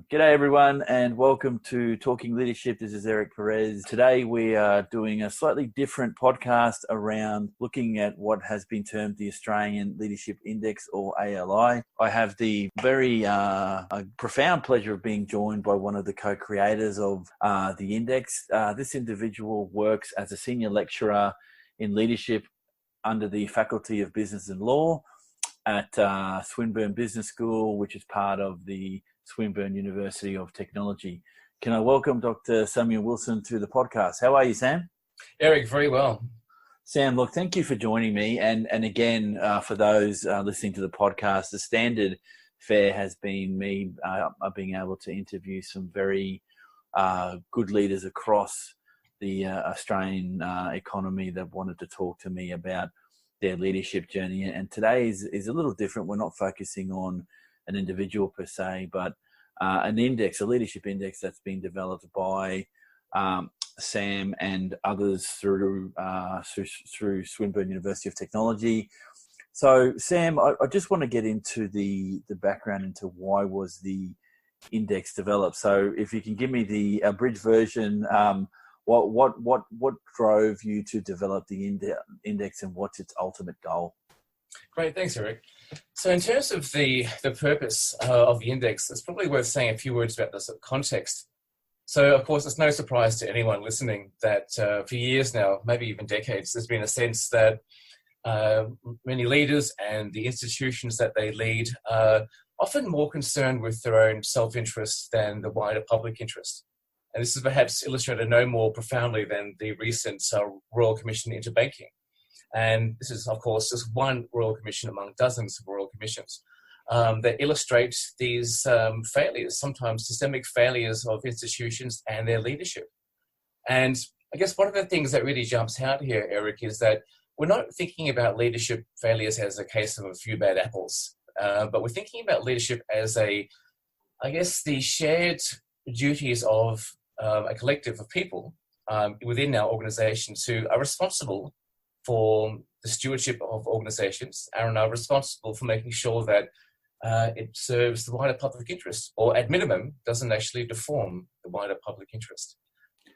G'day everyone and welcome to Talking Leadership. This is Eric Perez. Today we are doing a slightly different podcast around looking at what has been termed the Australian Leadership Index, or ALI. I have the very profound pleasure of being joined by one of the co-creators of the index. This individual works as a senior lecturer in leadership under the Faculty of Business and Law at Swinburne Business School, which is part of the Swinburne University of Technology. Can I welcome Dr. Samuel Wilson to the podcast? How are you, Sam? Eric, very well. Sam, look, thank you for joining me. And again, for those listening to the podcast, the standard fare has been me being able to interview some very good leaders across the Australian economy that wanted to talk to me about their leadership journey. And today is a little different. We're not focusing on an individual per se, but an index, a leadership index that's been developed by Sam and others through Swinburne University of Technology. So, Sam, I just want to get into the background into why was the index developed. So, if you can give me the abridged version, what drove you to develop the index and what's its ultimate goal? Great, thanks, Eric. So in terms of the purpose of the index, it's probably worth saying a few words about the sort of context. So, of course, it's no surprise to anyone listening that for years now, maybe even decades, there's been a sense that many leaders and the institutions that they lead are often more concerned with their own self-interest than the wider public interest. And this is perhaps illustrated no more profoundly than the recent Royal Commission into Banking. And this is, of course, just one Royal Commission among dozens of Royal Commissions that illustrate these failures, sometimes systemic failures of institutions and their leadership. And I guess one of the things that really jumps out here, Eric, is that we're not thinking about leadership failures as a case of a few bad apples, but we're thinking about leadership as the shared duties of a collective of people within our organizations who are responsible for the stewardship of organizations and are responsible for making sure that it serves the wider public interest, or at minimum, doesn't actually deform the wider public interest.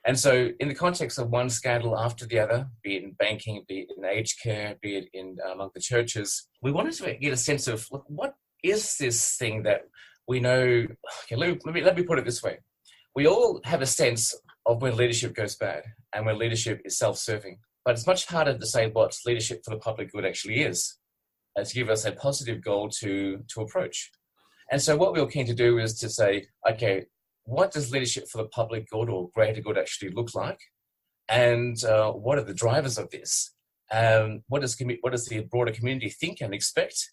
And so in the context of one scandal after the other, be it in banking, be it in aged care, be it in among the churches, we wanted to get a sense of, look, what is this thing that we know? Okay, let me put it this way. We all have a sense of when leadership goes bad and when leadership is self-serving. But it's much harder to say what leadership for the public good actually is, and to give us a positive goal to approach. And so what we were keen to do is to say, okay, what does leadership for the public good or greater good actually look like? And what are the drivers of this? What does the broader community think and expect?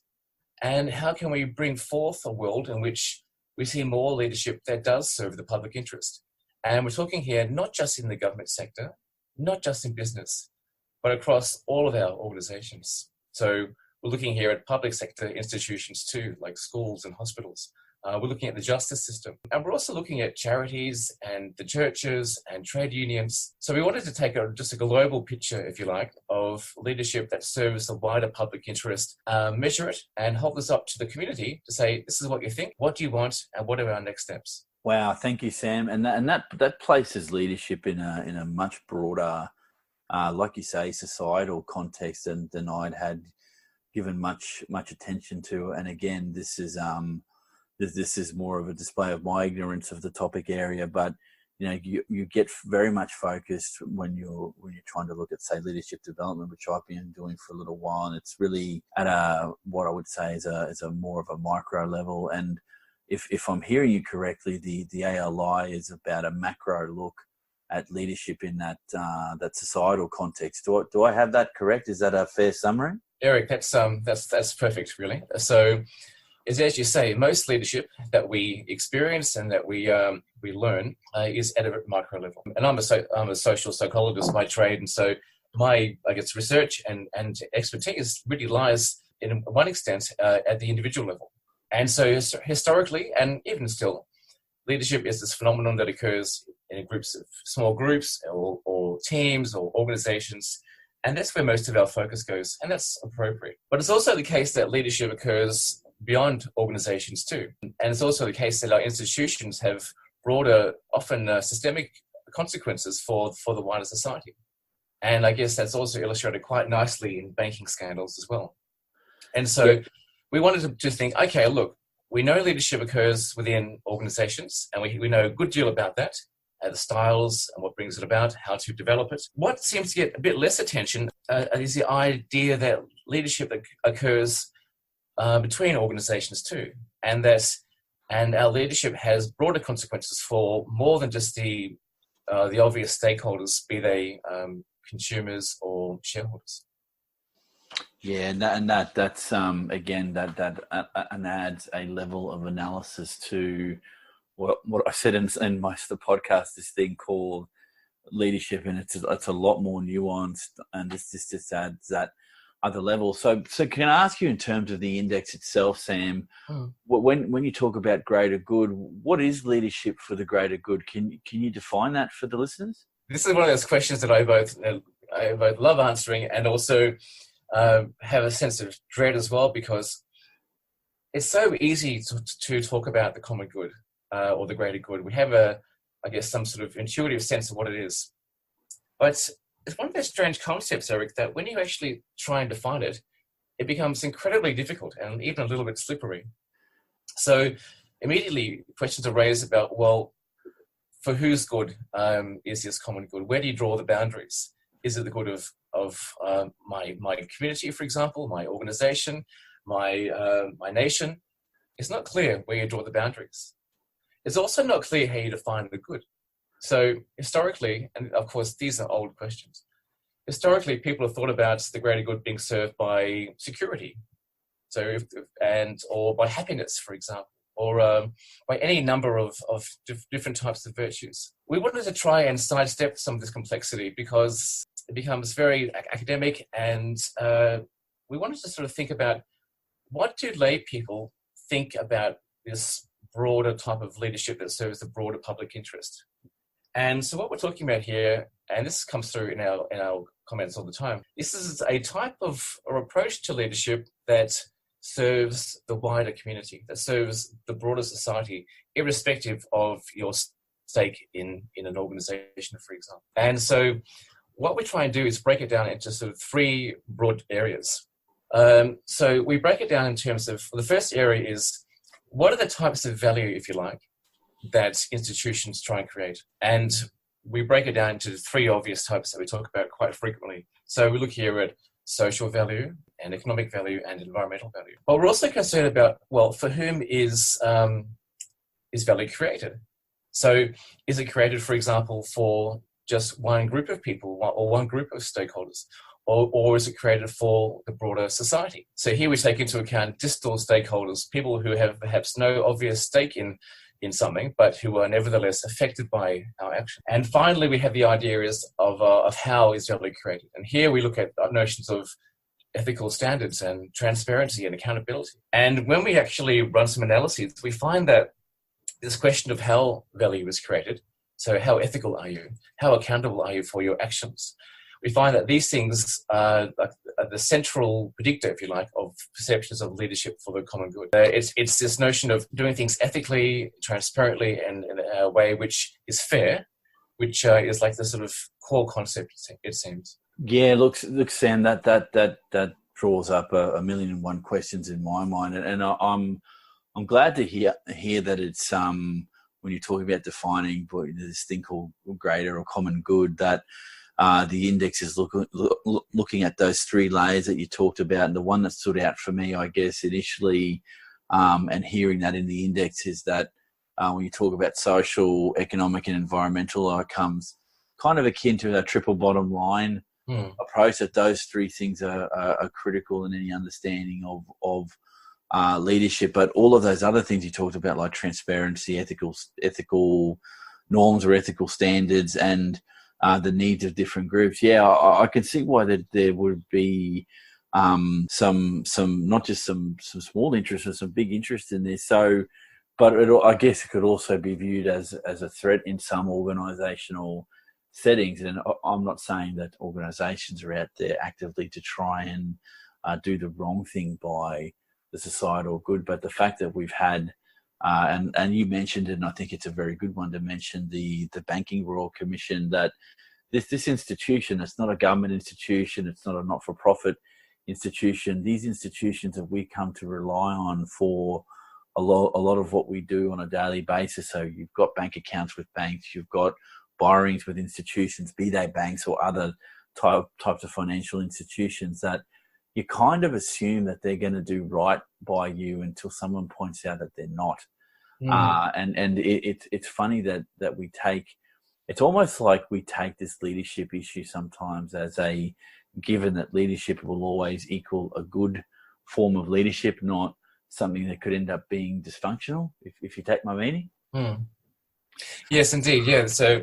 And how can we bring forth a world in which we see more leadership that does serve the public interest? And we're talking here not just in the government sector, not just in business, but across all of our organizations. So we're looking here at public sector institutions too, like schools and hospitals. We're looking at the justice system. And we're also looking at charities and the churches and trade unions. So we wanted to take just a global picture, if you like, of leadership that serves the wider public interest, measure it, and hold this up to the community to say, this is what you think, what do you want, and what are our next steps? Wow, thank you, Sam. And that places leadership in a much broader, like you say, societal context than I'd had given much attention to. And again, this is more of a display of my ignorance of the topic area. But you get very much focused when you're trying to look at, say, leadership development, which I've been doing for a little while, and it's really at what I would say is a more of a micro level. And if I'm hearing you correctly, the ALI is about a macro look at leadership in that societal context. Do I have that correct? Is that a fair summary? Eric, that's perfect, really. So, as you say, most leadership that we experience and that we learn is at a micro level. And I'm a social psychologist by trade, and so my research and expertise really lies in one extent at the individual level. And so historically, and even still, leadership is this phenomenon that occurs in small groups or teams or organizations. And that's where most of our focus goes. And that's appropriate. But it's also the case that leadership occurs beyond organizations too. And it's also the case that our institutions have broader, often systemic consequences for the wider society. And I guess that's also illustrated quite nicely in banking scandals as well. And so we wanted to think, okay, look, we know leadership occurs within organizations, and we know a good deal about that, the styles and what brings it about, how to develop it. What seems to get a bit less attention is the idea that leadership occurs between organizations too, and our leadership has broader consequences for more than just the obvious stakeholders, be they consumers or shareholders. Yeah, and that's again that adds a level of analysis to what I said in my the podcast. This thing called leadership, and it's a lot more nuanced, and this just adds that other level. So can I ask you, in terms of the index itself, Sam, when you talk about greater good, what is leadership for the greater good? Can you define that for the listeners? This is one of those questions that I both love answering, and also have a sense of dread as well, because it's so easy to talk about the common good or the greater good. We have some sort of intuitive sense of what it is, but it's one of those strange concepts, Eric, that when you actually try and define it, it becomes incredibly difficult and even a little bit slippery. So immediately questions are raised about, well, for whose good is this common good? Where do you draw the boundaries? Is it the good of my community, for example, my organization, my nation? It's not clear where you draw the boundaries. It's also not clear how you define the good. So historically, and of course these are old questions, historically people have thought about the greater good being served by security, or by happiness, for example, or by any number of different types of virtues. We wanted to try and sidestep some of this complexity because it becomes very academic, and we wanted to sort of think about, what do lay people think about this broader type of leadership that serves the broader public interest? And so what we're talking about here, and this comes through in our comments all the time, this is a type of or approach to leadership that serves the wider community, that serves the broader society, irrespective of your stake in an organization, for example. And so what we try and do is break it down into sort of three broad areas. So we break it down in terms of, the first area is, what are the types of value, if you like, that institutions try and create? And we break it down into three obvious types that we talk about quite frequently. So we look here at social value and economic value and environmental value. But we're also concerned about, well, for whom is value created? So is it created, for example, for just one group of people or one group of stakeholders? Or is it created for the broader society? So here we take into account distal stakeholders, people who have perhaps no obvious stake in something, but who are nevertheless affected by our action. And finally, we have the idea of how is value created. And here we look at notions of ethical standards and transparency and accountability. And when we actually run some analyses, we find that this question of how value is created, so how ethical are you? How accountable are you for your actions? We find that these things are the central predictor, if you like, of perceptions of leadership for the common good. It's this notion of doing things ethically, transparently, and in a way which is fair, which is like the sort of core concept, it seems. Yeah, look, Sam, that draws up a million and one questions in my mind, and I'm glad to hear that it's when you're talking about defining this thing called greater or common good, that the index is looking at those three layers that you talked about. And the one that stood out for me, I guess, initially, and hearing that in the index, is that when you talk about social, economic, and environmental outcomes, kind of akin to a triple bottom line approach, that those three things are critical in any understanding of leadership. But all of those other things you talked about, like transparency, ethical norms or ethical standards, and the needs of different groups. Yeah, I can see why there would be some not just some small interest, but some big interest in this. So, but I guess it could also be viewed as a threat in some organisational settings. And I'm not saying that organisations are out there actively to try and do the wrong thing by the societal good. But the fact that we've had, and you mentioned it, and I think it's a very good one to mention, the Banking Royal Commission, that this institution, it's not a government institution, it's not a not-for-profit institution. These institutions that we come to rely on for a lot of what we do on a daily basis. So you've got bank accounts with banks, you've got borrowings with institutions, be they banks or other types of financial institutions, that you kind of assume that they're going to do right by you until someone points out that they're not. And it's funny that we take, it's almost like we take this leadership issue sometimes as a given, that leadership will always equal a good form of leadership, not something that could end up being dysfunctional, if you take my meaning. Yes, indeed. Yeah. So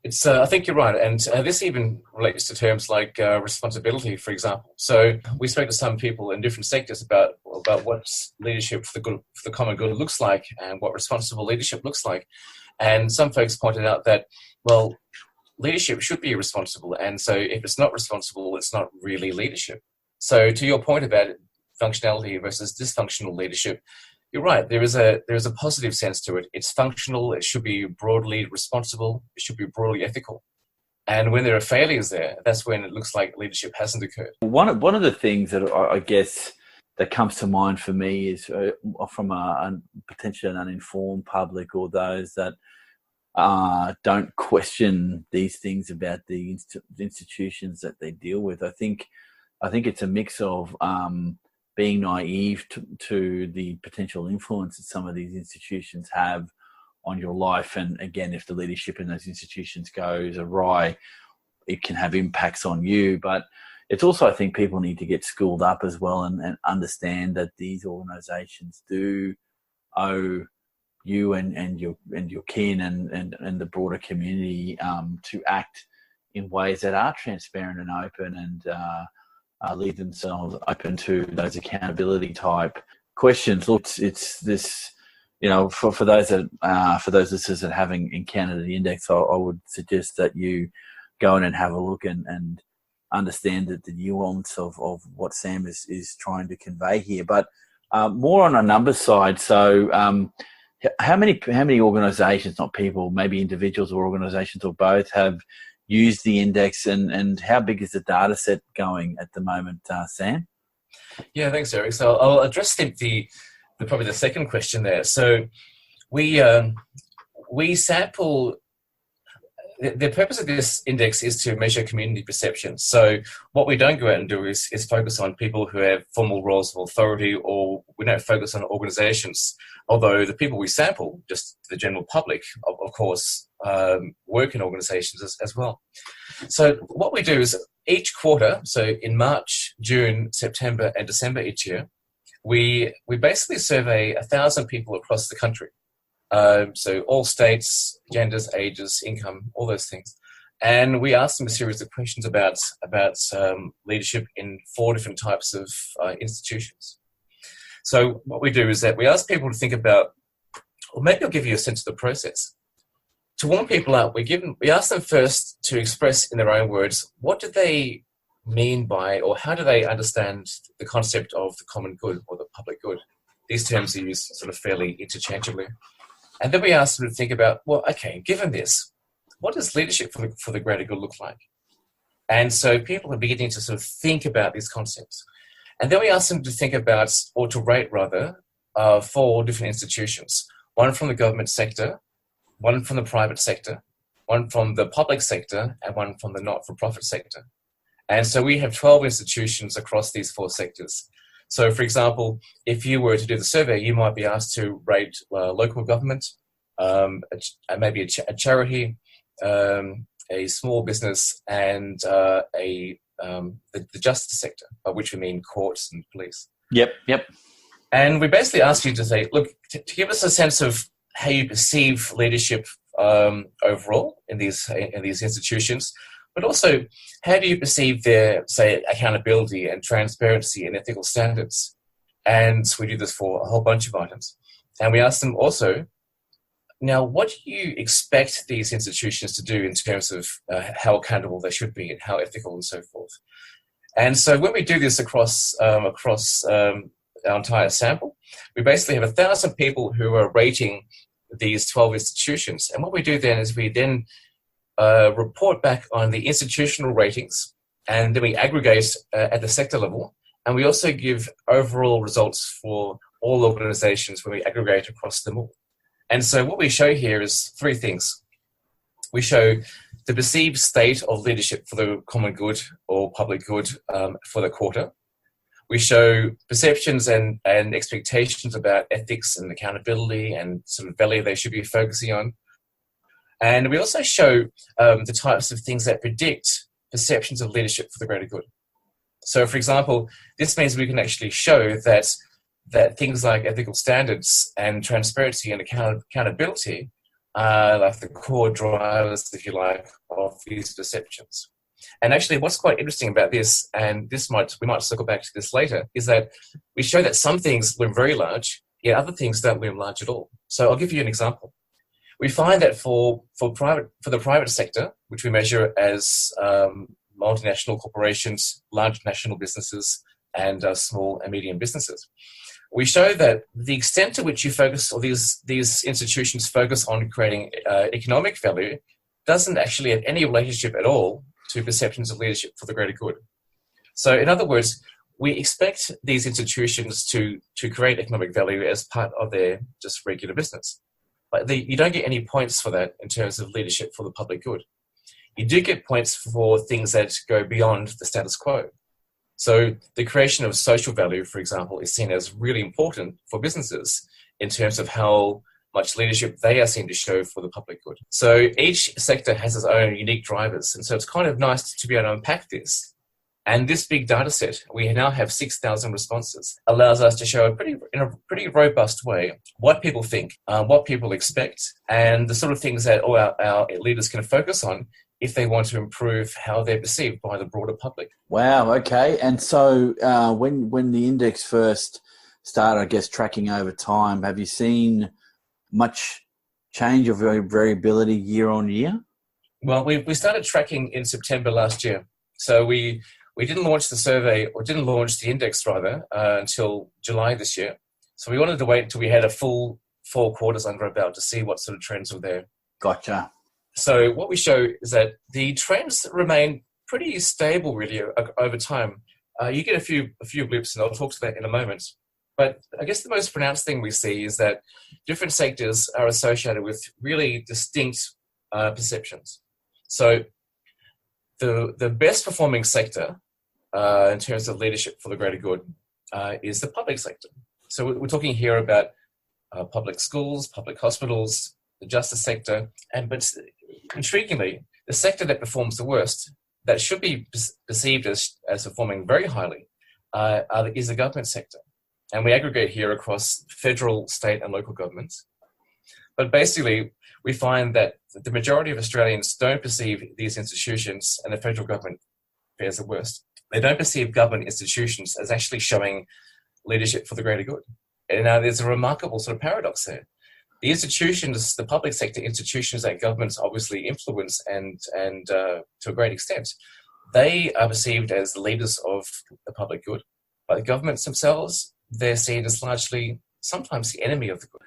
it's, I think you're right. And this even relates to terms like responsibility, for example. So we spoke to some people in different sectors about what leadership for the common good looks like and what responsible leadership looks like. And some folks pointed out that, well, leadership should be responsible. And so if it's not responsible, it's not really leadership. So to your point about functionality versus dysfunctional leadership, you're right. There is a positive sense to it. It's functional. It should be broadly responsible. It should be broadly ethical. And when there are failures there, that's when it looks like leadership hasn't occurred. One of the things that I guess that comes to mind for me is from a potentially an uninformed public, or those that don't question these things about the institutions that they deal with. I think it's a mix of being naive to the potential influence that some of these institutions have on your life. And again, if the leadership in those institutions goes awry, it can have impacts on you. But it's also, I think people need to get schooled up as well and understand that these organisations do owe you and your kin and the broader community to act in ways that are transparent and open, and leave themselves open to those accountability type questions. Look, it's this, for those listeners that haven't encountered the index, I would suggest that you go in and have a look and understand that the nuance of what Sam is trying to convey here. But more on a numbers side. So how many organisations, not people, maybe individuals or organisations or both, have used the index, and how big is the data set going at the moment, Sam? Yeah, thanks, Eric. So I'll address the probably the second question there. So we sample. The purpose of this index is to measure community perception. So what we don't go out and do is focus on people who have formal roles of authority, or we don't focus on organisations, although the people we sample, just the general public, of course, work in organisations as well. So what we do is each quarter, so in March, June, September and December each year, we basically survey 1,000 people across the country. So all states, genders, ages, income, all those things. And we ask them a series of questions about leadership in 4 different types of institutions. So what we do is that we ask people to think about, or maybe I'll give you a sense of the process. To warm people up, we ask them first to express in their own words, what do they mean by, or how do they understand the concept of the common good or the public good? These terms are used sort of fairly interchangeably. And then we ask them to think about, well, okay, given this, what does leadership for the greater good look like? And so people are beginning to sort of think about these concepts. And then we ask them to think about, or to rate rather, 4 different institutions. One from the government sector, one from the private sector, one from the public sector, and one from the not-for-profit sector. And so we have 12 institutions across these 4 sectors. So, for example, if you were to do the survey, you might be asked to rate local government, maybe a charity, a small business, and the justice sector, by which we mean courts and police. Yep. And we basically ask you to say, look, to give us a sense of how you perceive leadership overall in these institutions, but also how do you perceive their, say, accountability and transparency and ethical standards? And we do this for a whole bunch of items. And we ask them also, now, what do you expect these institutions to do in terms of how accountable they should be and how ethical and so forth? And so when we do this across our entire sample. We basically have 1,000 people who are rating these 12 institutions. And what we do then is we then report back on the institutional ratings, and then we aggregate at the sector level. And we also give overall results for all organizations when we aggregate across them all. And so what we show here is three things. We show the perceived state of leadership for the common good or public good for the quarter. We show perceptions and expectations about ethics and accountability and sort of value they should be focusing on. And we also show the types of things that predict perceptions of leadership for the greater good. So, for example, this means we can actually show that things like ethical standards and transparency and accountability are like the core drivers, if you like, of these perceptions. And actually, what's quite interesting about this, and we might circle back to this later, is that we show that some things loom very large, yet other things don't loom large at all. So I'll give you an example. We find that for the private sector, which we measure as multinational corporations, large national businesses, and small and medium businesses, we show that the extent to which you focus, or these institutions focus on creating economic value, doesn't actually have any relationship at all to perceptions of leadership for the greater good. So in other words, we expect these institutions to create economic value as part of their just regular business. But you don't get any points for that in terms of leadership for the public good. You do get points for things that go beyond the status quo. So the creation of social value, for example, is seen as really important for businesses in terms of how much leadership they are seen to show for the public good. So each sector has its own unique drivers. And so it's kind of nice to be able to unpack this. And this big data set, we now have 6,000 responses, allows us to show in a pretty robust way what people think, what people expect, and the sort of things that all our leaders can focus on if they want to improve how they're perceived by the broader public. Wow, okay. And so when the index first started, I guess, tracking over time, have you seen much change or variability year on year? Well, we started tracking in September last year. So we didn't launch the survey, or didn't launch the index rather, until July this year. So we wanted to wait until we had a full 4 quarters under our belt to see what sort of trends were there. Gotcha. So what we show is that the trends remain pretty stable really over time. You get a few blips, and I'll talk to that in a moment. But I guess the most pronounced thing we see is that different sectors are associated with really distinct perceptions. So the best performing sector in terms of leadership for the greater good is the public sector. So we're talking here about public schools, public hospitals, the justice sector, but intriguingly, the sector that performs the worst, that should be perceived as performing very highly, is the government sector. And we aggregate here across federal, state, and local governments. But basically, we find that the majority of Australians don't perceive these institutions, and the federal government fares the worst. They don't perceive government institutions as actually showing leadership for the greater good. And now there's a remarkable sort of paradox there. The institutions, the public sector institutions that governments obviously influence and to a great extent, they are perceived as the leaders of the public good. But the governments themselves, they're seen as largely sometimes the enemy of the good.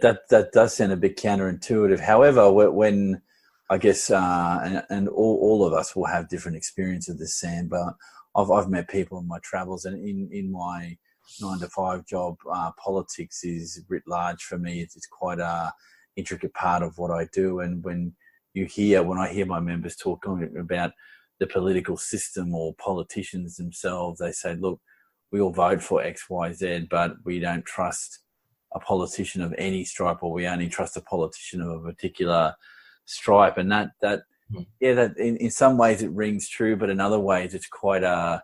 That does sound a bit counterintuitive. However, when I guess, and all of us will have different experiences of this, Sam, but I've met people in my travels, and in my 9-to-5 job, politics is writ large for me. It's quite a intricate part of what I do. And when I hear my members talking about the political system or politicians themselves, they say, look, we all vote for X, Y, Z, but we don't trust a politician of any stripe, or we only trust a politician of a particular stripe. And that in some ways it rings true, but in other ways it's quite a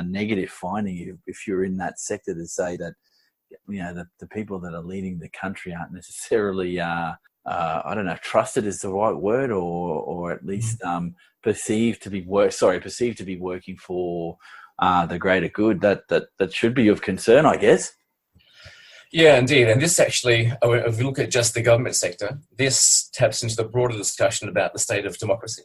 negative finding if you're in that sector, to say that, you know, the people that are leading the country aren't necessarily I don't know if trusted is the right word, or at least perceived to be working for the greater good. That should be of concern, I guess. Yeah, indeed. And this actually, if we look at just the government sector, this taps into the broader discussion about the state of democracy.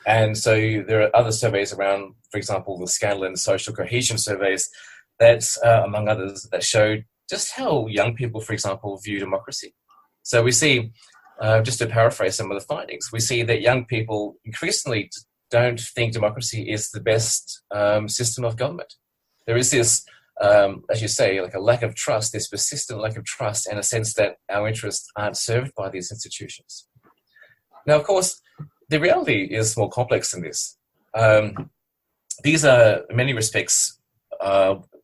And so there are other surveys around, for example, the Scanlon social cohesion surveys that, among others, that showed just how young people, for example, view democracy. So we see, just to paraphrase some of the findings, we see that young people increasingly don't think democracy is the best system of government. There is this, as you say, like a lack of trust, this persistent lack of trust, and a sense that our interests aren't served by these institutions. Now, of course, the reality is more complex than this. These are, in many respects,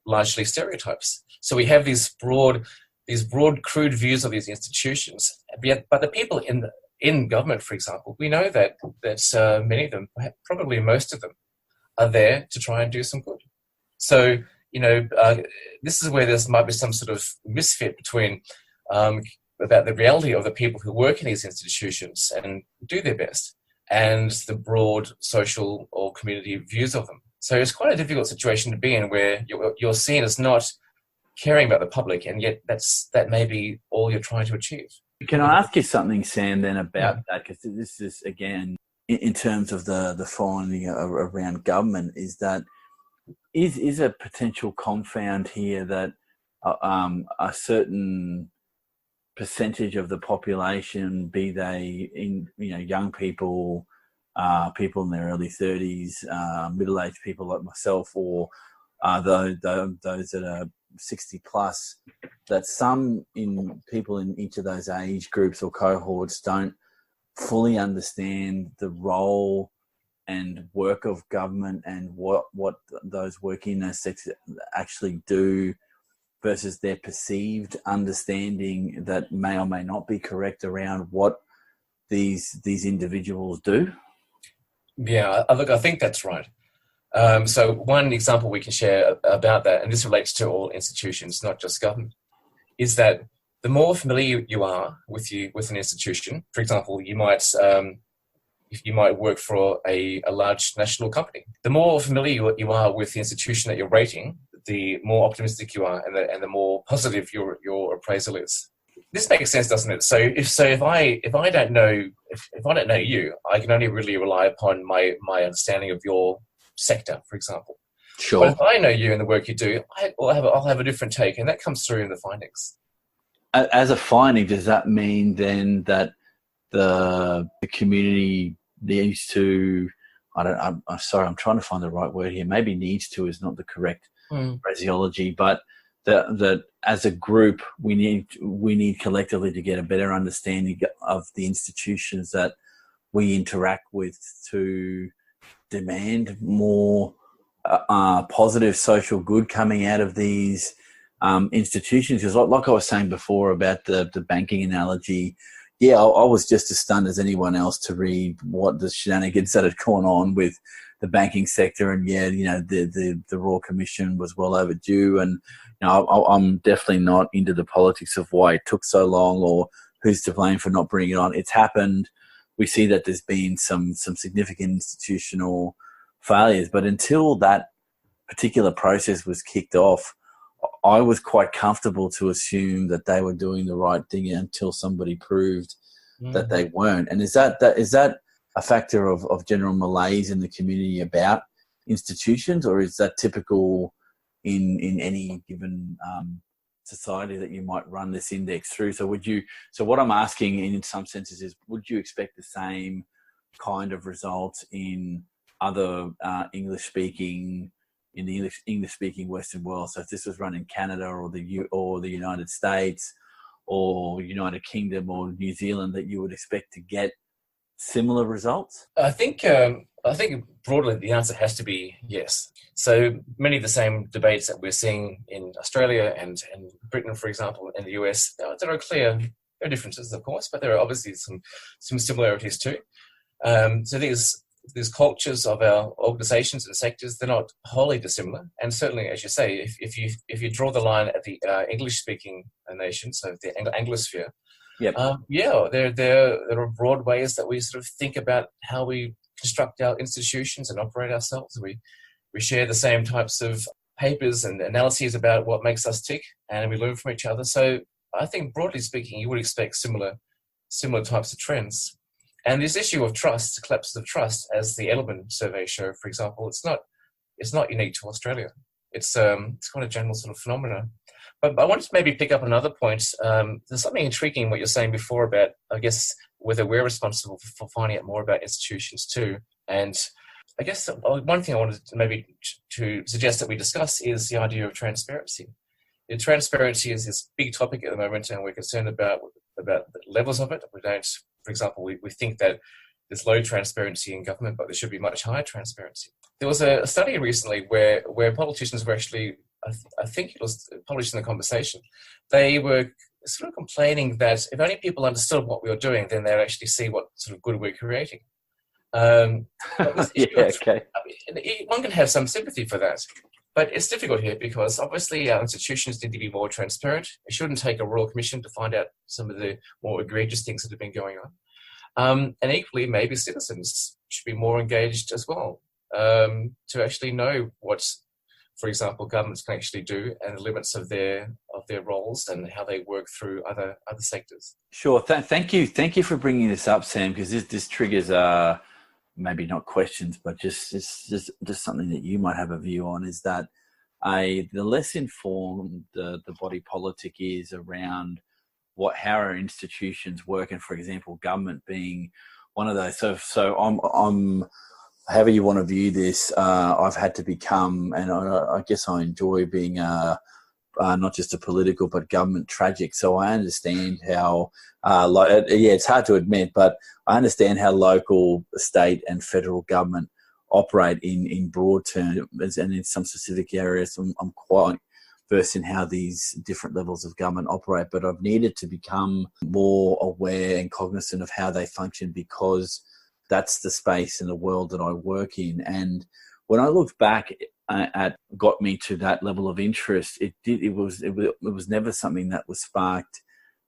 largely stereotypes. So we have these broad, crude views of these institutions. But the people in government, for example, we know that many of them, probably most of them, are there to try and do some good. So, this is where there might be some sort of misfit between about the reality of the people who work in these institutions and do their best, and the broad social or community views of them. So it's quite a difficult situation to be in, where you're seen as not caring about the public, and yet that may be all you're trying to achieve. Can I ask you something, Sam, then about that? Because this is, again, in terms of the finding around government, is that is a potential confound here that a certain percentage of the population, be they young people, people in their early 30s, middle-aged people like myself, or those that are 60 plus, that some people in each of those age groups or cohorts don't fully understand the role and work of government and what those working in those sectors actually do, versus their perceived understanding that may or may not be correct around what these individuals do? Yeah, look, I think that's right. So one example we can share about that, and this relates to all institutions, not just government, is that the more familiar you are with an institution, for example, you might work for a large national company. The more familiar you are with the institution that you're rating, the more optimistic you are, and the more positive your appraisal is. This makes sense, doesn't it? So if I don't know you, I can only really rely upon my understanding of your sector, for example. Sure. But if I know you and the work you do, I'll have a different take, and that comes through in the findings. As a finding, does that mean then that the community needs to? I'm sorry, I'm trying to find the right word here. Maybe needs to is not the correct phraseology, but that as a group we need collectively to get a better understanding of the institutions that we interact with, to demand more positive social good coming out of these institutions. Because like I was saying before about the banking analogy, I was just as stunned as anyone else to read what the shenanigans that had gone on with the banking sector, and the Royal Commission was well overdue. And I'm definitely not into the politics of why it took so long or who's to blame for not bringing it on. It's happened. We see that there's been some significant institutional failures, but until that particular process was kicked off, I was quite comfortable to assume that they were doing the right thing until somebody proved that they weren't. And is that a factor of general malaise in the community about institutions, or is that typical in any given society that you might run this index through? So what I'm asking in some senses is, would you expect the same kind of results in other English-speaking Western world? So if this was run in Canada or the United States or United Kingdom or New Zealand, that you would expect to get similar results? I think broadly the answer has to be yes. So many of the same debates that we're seeing in Australia and Britain, for example, and the US, there are clear differences, of course, but there are obviously some similarities too. So these cultures of our organisations and sectors, they're not wholly dissimilar. And certainly, as you say, if you draw the line at the English-speaking nation, so the Anglosphere, there are broad ways that we sort of think about how we construct our institutions and operate ourselves. We share the same types of papers and analyses about what makes us tick, and we learn from each other. So I think, broadly speaking, you would expect similar types of trends. And this issue of trust, collapse of trust, as the Edelman survey showed, for example, it's not unique to Australia. It's quite a general sort of phenomenon. But I wanted to maybe pick up another point. There's something intriguing in what you're saying before about, I guess, whether we're responsible for finding out more about institutions too. And I guess one thing I wanted to maybe to suggest that we discuss is the idea of transparency. Transparency is this big topic at the moment, and we're concerned about the levels of it. We don't, for example, we think that there's low transparency in government, but there should be much higher transparency. There was a study recently where politicians were actually, I think it was published in The Conversation, they were sort of complaining that if only people understood what we were doing, then they'd actually see what sort of good we're creating. Yeah, okay. One can have some sympathy for that. But it's difficult here because obviously our institutions need to be more transparent. It shouldn't take a royal commission to find out some of the more egregious things that have been going on. And equally, maybe citizens should be more engaged as well to actually know what, for example, governments can actually do and the limits of their roles and how they work through other sectors. Sure. Thank you for bringing this up, Sam, because this triggers maybe not questions, but just something that you might have a view on, is that the less informed the body politic is around how our institutions work, and for example, government being one of those. So I'm however you want to view this, I've had to become, and I guess I enjoy being not just a political but government tragic. So I understand how, it's hard to admit, but I understand how local, state and federal government operate in broad terms, and in some specific areas I'm quite versed in how these different levels of government operate, but I've needed to become more aware and cognizant of how they function, because that's the space and the world that I work in. And when I looked back at got me to that level of interest, it was never something that was sparked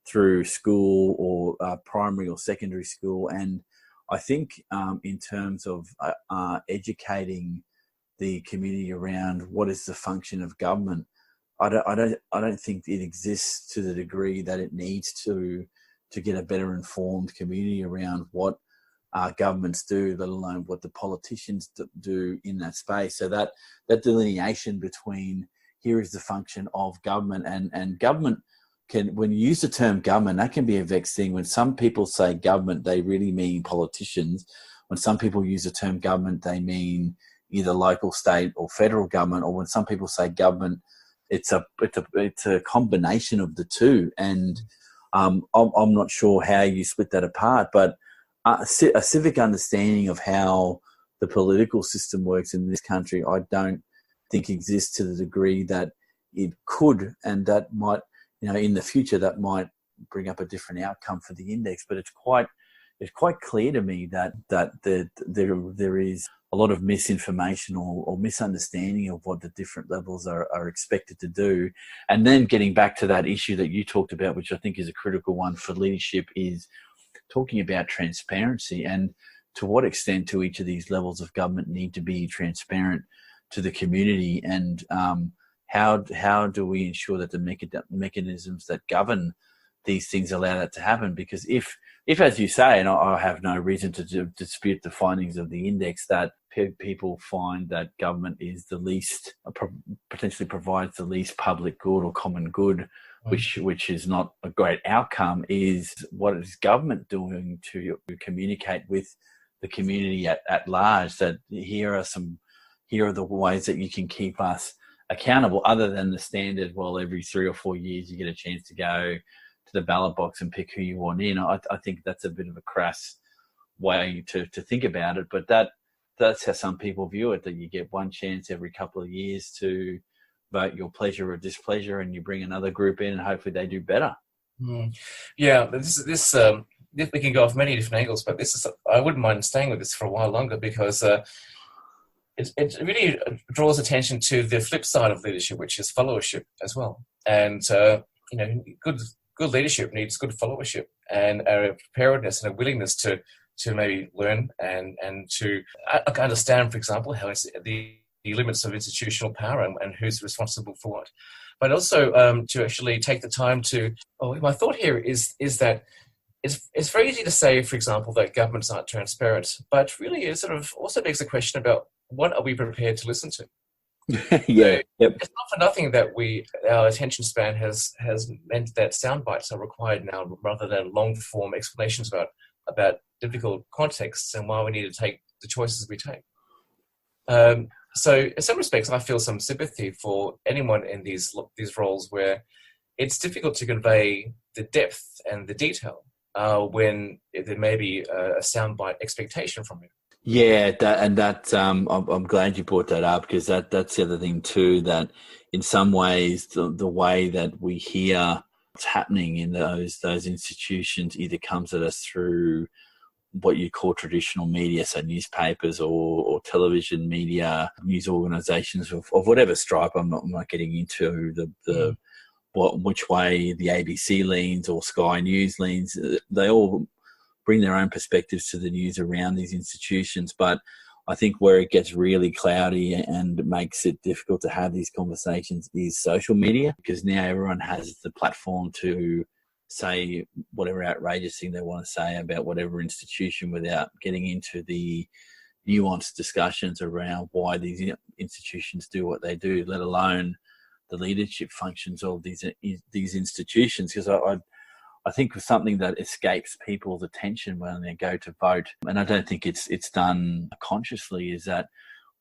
through school or primary or secondary school. And I think in terms of educating the community around what is the function of government, I don't think it exists to the degree that it needs to get a better informed community around what governments do, let alone what the politicians do in that space. So that delineation between here is the function of government, and government can, when you use the term government, that can be a vexed thing. When some people say government, they really mean politicians. When some people use the term government, they mean either local, state or federal government. Or when some people say government, it's a combination of the two. And I'm not sure how you split that apart, but a civic understanding of how the political system works in this country, I don't think exists to the degree that it could, and that might, in the future, that might bring up a different outcome for the index. But it's quite clear to me that there is a lot of misinformation or misunderstanding of what the different levels are expected to do. And then getting back to that issue that you talked about, which I think is a critical one for leadership, is talking about transparency, and to what extent do each of these levels of government need to be transparent to the community, and how do we ensure that the mechanisms that govern these things allow that to happen? Because if as you say, and I have no reason to dispute the findings of the index, that people find that government is the least, potentially provides the least public good or common good, which is not a great outcome, is what is government doing to communicate with the community at large, that here are the ways that you can keep us accountable, other than the standard, well, every 3 or 4 years you get a chance to go to the ballot box and pick who you want in. I think that's a bit of a crass way to think about it, but that's how some people view it, that you get one chance every couple of years to vote your pleasure or displeasure, and you bring another group in and hopefully they do better. Yeah, this we can go off many different angles, but I wouldn't mind staying with this for a while longer, because it really draws attention to the flip side of leadership, which is followership as well. And good leadership needs good followership, and a preparedness and a willingness to maybe learn and to understand, for example, how the limits of institutional power and who's responsible for what. But also to actually take the time to. My thought here is that it's very easy to say, for example, that governments aren't transparent, but really it sort of also begs the question about what are we prepared to listen to. Yeah. Yep. It's not for nothing that our attention span has meant that sound bites are required now rather than long form explanations about difficult contexts and why we need to take the choices we take. So in some respects, I feel some sympathy for anyone in these roles where it's difficult to convey the depth and the detail when there may be a soundbite expectation from you. Yeah, I'm glad you brought that up, because that's the other thing too, that in some ways the way that we hear what's happening in those institutions either comes at us through what you call traditional media, so newspapers or television media, news organisations of whatever stripe. I'm not getting into which way the ABC leans or Sky News leans. They all bring their own perspectives to the news around these institutions. But I think where it gets really cloudy and makes it difficult to have these conversations is social media, because now everyone has the platform to say whatever outrageous thing they want to say about whatever institution without getting into the nuanced discussions around why these institutions do what they do, let alone the leadership functions of these institutions. Because I think something that escapes people's attention when they go to vote, and I don't think it's done consciously, is that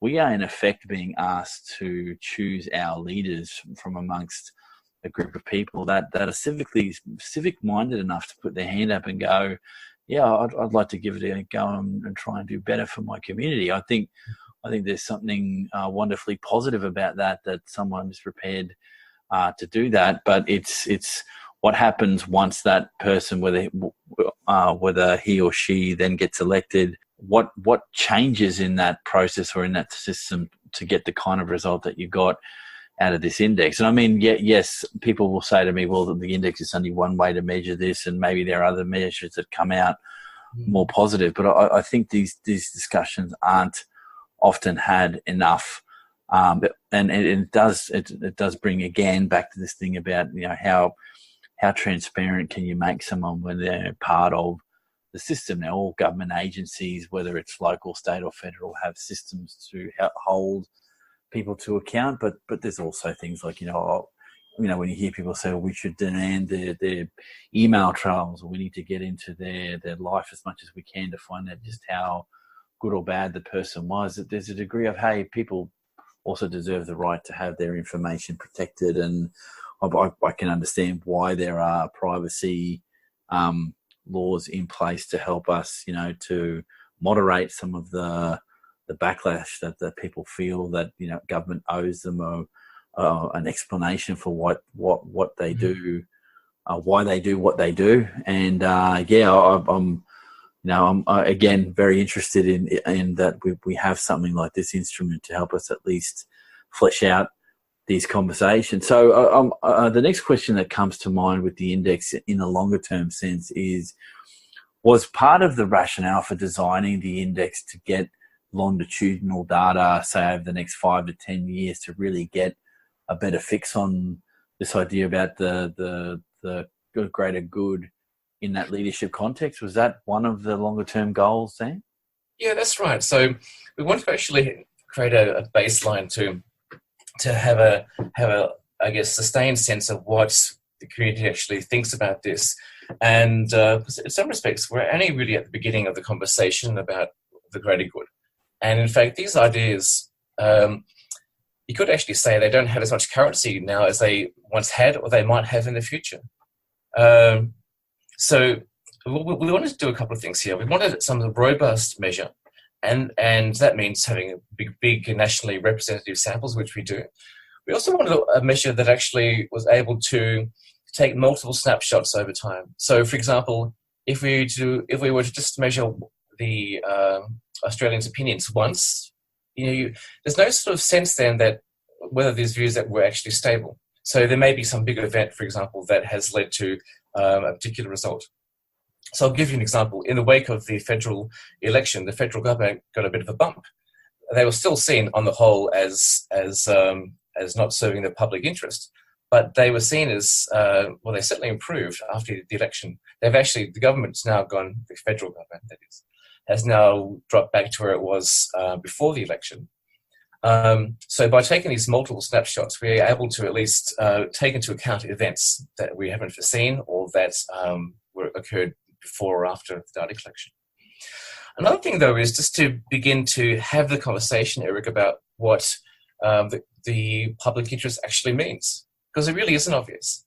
we are in effect being asked to choose our leaders from amongst a group of people that are civic-minded enough to put their hand up and go, yeah, I'd like to give it a go and try and do better for my community. I think there's something wonderfully positive about that someone is prepared to do that. But it's what happens once that person, whether he or she then gets elected, what changes in that process or in that system to get the kind of result that you got out of this index. And I mean, yes, people will say to me, well, the index is only one way to measure this, and maybe there are other measures that come out more positive. But I think these discussions aren't often had enough. And it does bring again back to this thing about, how transparent can you make someone when they're part of the system. Now, all government agencies, whether it's local, state or federal, have systems to hold people to account, but there's also things like, when you hear people say, well, we should demand their email trails, or we need to get into their life as much as we can to find out just how good or bad the person was, that there's a degree of, hey, people also deserve the right to have their information protected. And I can understand why there are privacy laws in place to help us, to moderate some of the backlash that people feel that government owes them an explanation for what they do, why they do what they do. And I'm again very interested in that we have something like this instrument to help us at least flesh out these conversations. So the next question that comes to mind with the index in a longer term sense was part of the rationale for designing the index to get longitudinal data, say over the next 5 to 10 years, to really get a better fix on this idea about the greater good in that leadership context? Was that one of the longer term goals, Sam? Yeah, that's right. So we want to actually create a baseline to have a I guess sustained sense of what the community actually thinks about this. And in some respects, we're only really at the beginning of the conversation about the greater good. And in fact, these ideas, you could actually say they don't have as much currency now as they once had, or they might have in the future. So we wanted to do a couple of things here. We wanted some robust measure, and that means having big nationally representative samples, which we do. We also wanted a measure that actually was able to take multiple snapshots over time. So, for example, if we were to just measure the Australians' opinions once, there's no sort of sense then that whether these views that were actually stable. So there may be some big event, for example, that has led to a particular result. So I'll give you an example. In the wake of the federal election, the federal government got a bit of a bump. They were still seen on the whole as not serving the public interest, but they were seen as, they certainly improved after the election. The government's now gone, the federal government that is, has now dropped back to where it was before the election. So by taking these multiple snapshots, we're able to at least take into account events that we haven't foreseen or that occurred before or after the data collection. Another thing, though, is just to begin to have the conversation, Eric, about what the public interest actually means, because it really isn't obvious.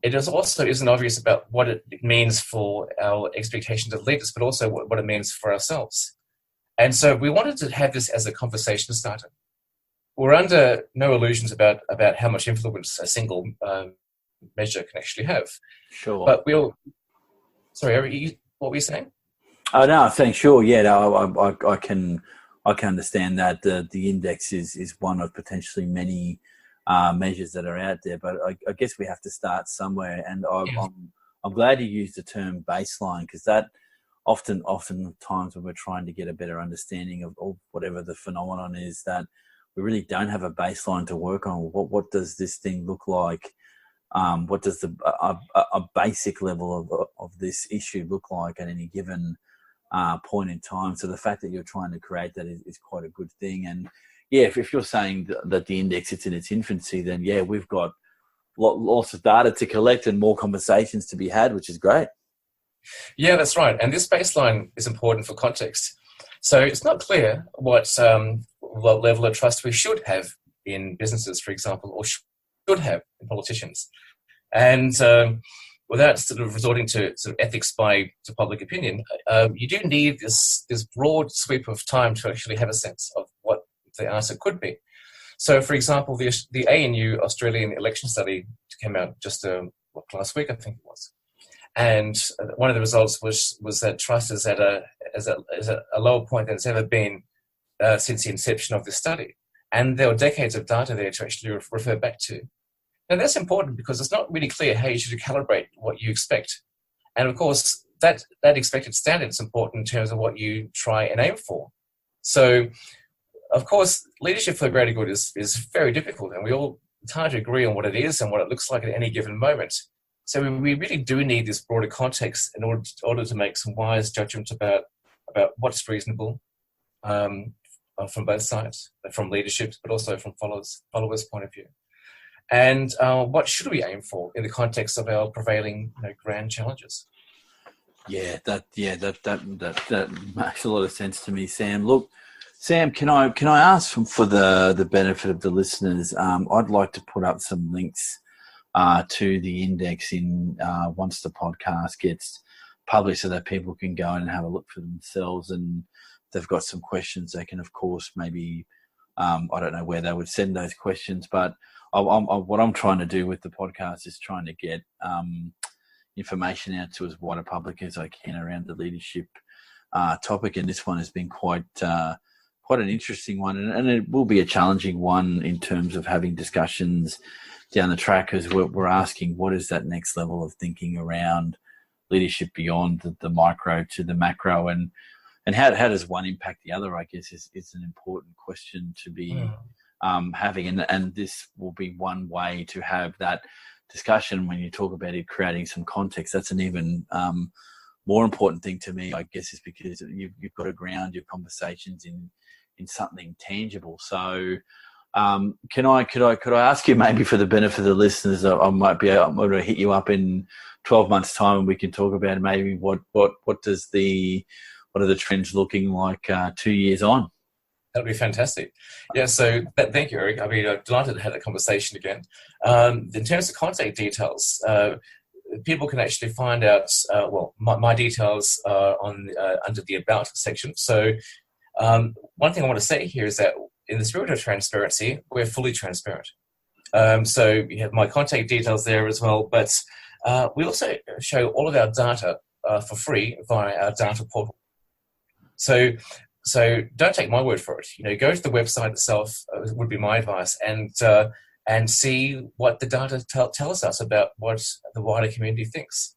It also isn't obvious about what it means for our expectations of leaders, but also what it means for ourselves. And so we wanted to have this as a conversation starter. We're under no illusions about how much influence a single measure can actually have. Sure. But sorry, Eric, what were you saying? Oh no, I'm saying sure. Yeah, no, I can understand that the index is one of potentially many measures that are out there. But I guess we have to start somewhere. And I'm glad you used the term baseline, because that oftentimes when we're trying to get a better understanding of whatever the phenomenon is, that we really don't have a baseline to work on. What does this thing look like? What does a basic level of this issue look like at any given point in time? So the fact that you're trying to create that is quite a good thing. And yeah, if you're saying that the index is in its infancy, then yeah, we've got lots of data to collect and more conversations to be had, which is great. Yeah, that's right. And this baseline is important for context. So it's not clear what level of trust we should have in businesses, for example, or should have in politicians. And without sort of resorting to sort of ethics to public opinion, you do need this broad sweep of time to actually have a sense of what the answer could be. So, for example, the ANU Australian election study came out just last week, I think it was. And one of the results was that trust is at a lower point than it's ever been since the inception of this study. And there were decades of data there to actually refer back to. Now, that's important because it's not really clear how you should calibrate what you expect. And of course, that expected standard is important in terms of what you try and aim for. So, of course, leadership for the greater good is very difficult, and it's hard to agree on what it is and what it looks like at any given moment. So we really do need this broader context in order to make some wise judgments about what's reasonable from both sides, from leadership, but also from followers' point of view. And what should we aim for in the context of our prevailing grand challenges? Yeah, that makes a lot of sense to me, Sam. Look, Sam, can I ask for the benefit of the listeners? I'd like to put up some links to the index once the podcast gets published, so that people can go in and have a look for themselves. And if they've got some questions, they can, of course, maybe I don't know where they would send those questions, but what I'm trying to do with the podcast is trying to get information out to as wide a public as I can around the leadership topic. And this one has been quite an interesting one, and it will be a challenging one in terms of having discussions down the track, because we're asking what is that next level of thinking around leadership beyond the micro to the macro, and how does one impact the other, I guess, is an important question to be having. And this will be one way to have that discussion when you talk about it, creating some context. That's an even more important thing to me, I guess, is because you've got to ground your conversations in something tangible. So could I ask you, maybe for the benefit of the listeners, I'm going to hit you up in 12 months time and we can talk about maybe what are the trends looking like 2 years on? That'd be fantastic. Yeah, so thank you, Eric. I mean, I'm delighted to have that conversation again. In terms of contact details, people can actually find out, my details are under the About section. So one thing I want to say here is that in the spirit of transparency, we're fully transparent. So you have my contact details there as well, but we also show all of our data for free via our data portal. So don't take my word for it. Go to the website itself, would be my advice, and see what the data tells us about what the wider community thinks.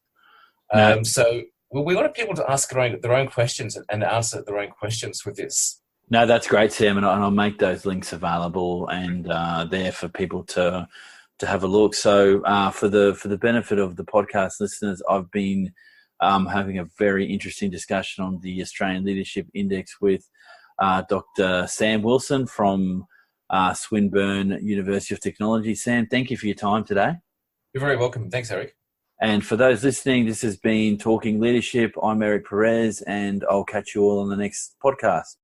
So we want people to ask their own questions and answer their own questions with this. No, that's great, Sam, and I'll make those links available and there for people to have a look. So for the benefit of the podcast listeners, I've been having a very interesting discussion on the Australian Leadership Index with Dr. Sam Wilson from Swinburne University of Technology. Sam, thank you for your time today. You're very welcome. Thanks, Eric. And for those listening, this has been Talking Leadership. I'm Eric Perez, and I'll catch you all on the next podcast.